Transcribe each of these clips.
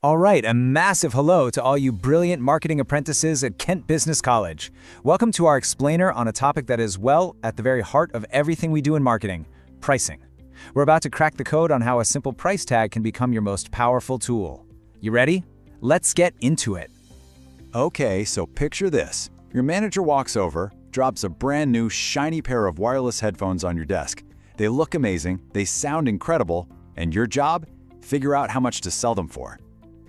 All right, a massive hello to all you brilliant marketing apprentices at Kent Business College. Welcome to our explainer on a topic that is, well, at the very heart of everything we do in marketing, pricing. We're about to crack the code on how a simple price tag can become your most powerful tool. You ready? Let's get into it. Okay, so picture this. Your manager walks over, drops a brand new shiny pair of wireless headphones on your desk. They look amazing, they sound incredible, and your job? Figure out how much to sell them for.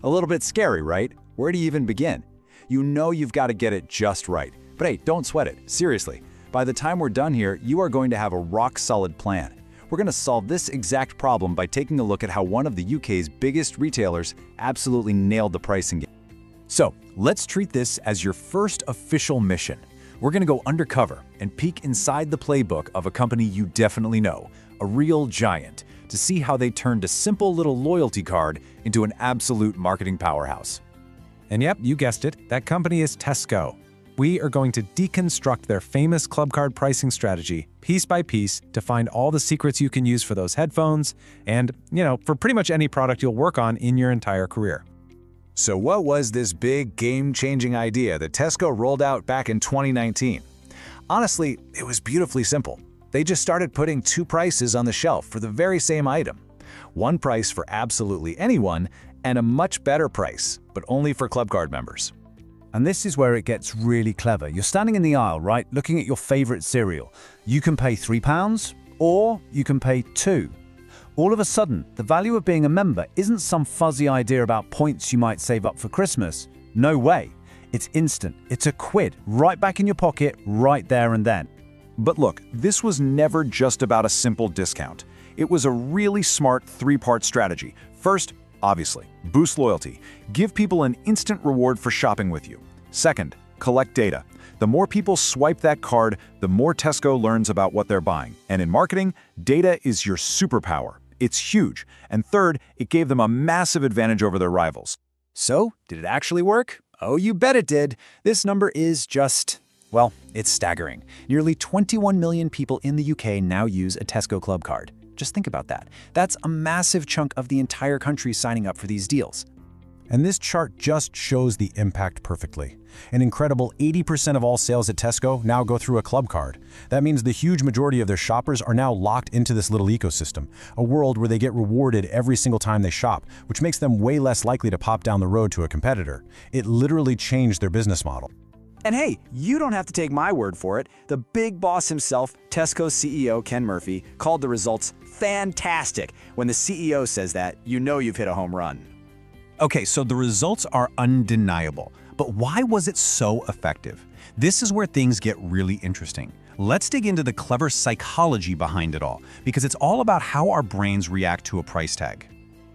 A little bit scary, right? Where do you even begin? You know you've got to get it just right. But hey, don't sweat it. Seriously, by the time we're done here, you are going to have a rock-solid plan. We're going to solve this exact problem by taking a look at how one of the UK's biggest retailers absolutely nailed the pricing game. So, let's treat this as your first official mission. We're going to go undercover and peek inside the playbook of a company you definitely know, a real giant, to see how they turned a simple little loyalty card into an absolute marketing powerhouse. And yep, you guessed it, that company is Tesco. We are going to deconstruct their famous Clubcard pricing strategy piece by piece to find all the secrets you can use for those headphones and, for pretty much any product you'll work on in your entire career. So what was this big game-changing idea that Tesco rolled out back in 2019? Honestly, it was beautifully simple. They just started putting two prices on the shelf for the very same item. One price for absolutely anyone, and a much better price, but only for Clubcard members. And this is where it gets really clever. You're standing in the aisle, right, looking at your favorite cereal. You can pay £3, or you can pay £2. All of a sudden, the value of being a member isn't some fuzzy idea about points you might save up for Christmas. No way. It's instant. It's a quid right back in your pocket right there and then. But look, this was never just about a simple discount. It was a really smart three-part strategy. First, obviously, boost loyalty. Give people an instant reward for shopping with you. Second, collect data. The more people swipe that card, the more Tesco learns about what they're buying. And in marketing, data is your superpower. It's huge. And third, it gave them a massive advantage over their rivals. So, did it actually work? Oh, you bet it did. This number is just, well, it's staggering. Nearly 21 million people in the UK now use a Tesco Clubcard. Just think about that. That's a massive chunk of the entire country signing up for these deals. And this chart just shows the impact perfectly. An incredible 80% of all sales at Tesco now go through a Clubcard. That means the huge majority of their shoppers are now locked into this little ecosystem, a world where they get rewarded every single time they shop, which makes them way less likely to pop down the road to a competitor. It literally changed their business model. And hey, you don't have to take my word for it. The big boss himself, Tesco CEO Ken Murphy, called the results fantastic. When the CEO says that, you know you've hit a home run. Okay, so the results are undeniable. But why was it so effective? This is where things get really interesting. Let's dig into the clever psychology behind it all, because it's all about how our brains react to a price tag.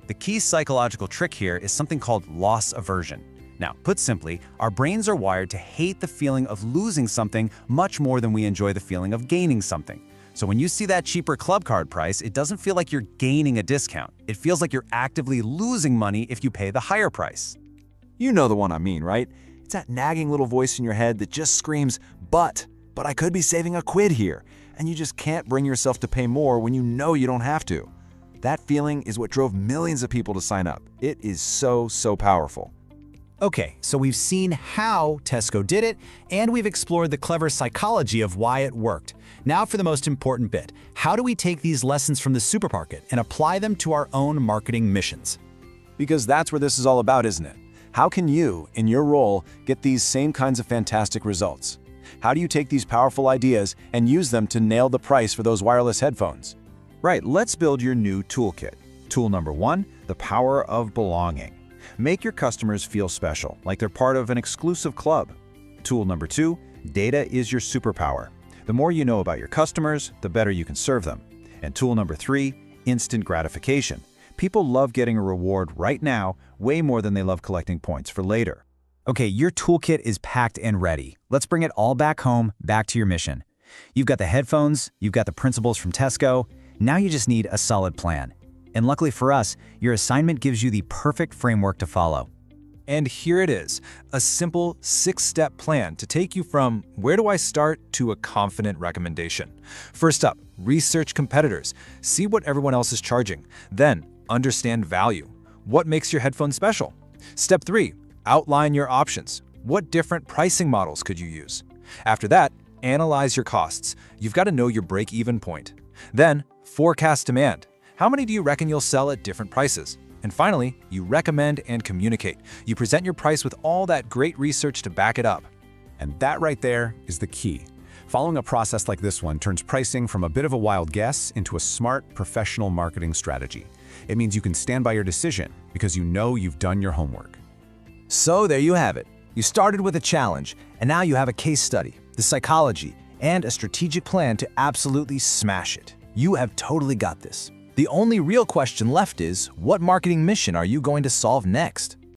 The key psychological trick here is something called loss aversion. Now, put simply, our brains are wired to hate the feeling of losing something much more than we enjoy the feeling of gaining something. So when you see that cheaper Clubcard price, it doesn't feel like you're gaining a discount. It feels like you're actively losing money if you pay the higher price. You know the one I mean, right? It's that nagging little voice in your head that just screams, but I could be saving a quid here. And you just can't bring yourself to pay more when you know you don't have to. That feeling is what drove millions of people to sign up. It is so powerful. Okay, so we've seen how Tesco did it, and we've explored the clever psychology of why it worked. Now for the most important bit, how do we take these lessons from the supermarket and apply them to our own marketing missions? Because that's where this is all about, isn't it? How can you, in your role, get these same kinds of fantastic results? How do you take these powerful ideas and use them to nail the price for those wireless headphones? Right, let's build your new toolkit. Tool number 1, the power of belonging. Make your customers feel special, like they're part of an exclusive club. Tool number 2, data is your superpower. The more you know about your customers, the better you can serve them. And tool number 3, instant gratification. People love getting a reward right now way more than they love collecting points for later. Okay, your toolkit is packed and ready. Let's bring it all back home, back to your mission. You've got the headphones, you've got the principles from Tesco. Now you just need a solid plan. And luckily for us, your assignment gives you the perfect framework to follow. And here it is, a simple 6-step plan to take you from where do I start to a confident recommendation. First up, research competitors. See what everyone else is charging. Then, understand value. What makes your headphones special? Step 3. Outline your options. What different pricing models could you use? After that, analyze your costs. You've got to know your break-even point. Then, forecast demand. How many do you reckon you'll sell at different prices? And finally, you recommend and communicate. You present your price with all that great research to back it up. And that right there is the key. Following a process like this one turns pricing from a bit of a wild guess into a smart, professional marketing strategy. It means you can stand by your decision because you know you've done your homework. So there you have it. You started with a challenge, and now you have a case study, the psychology, and a strategic plan to absolutely smash it. You have totally got this. The only real question left is, what marketing mission are you going to solve next?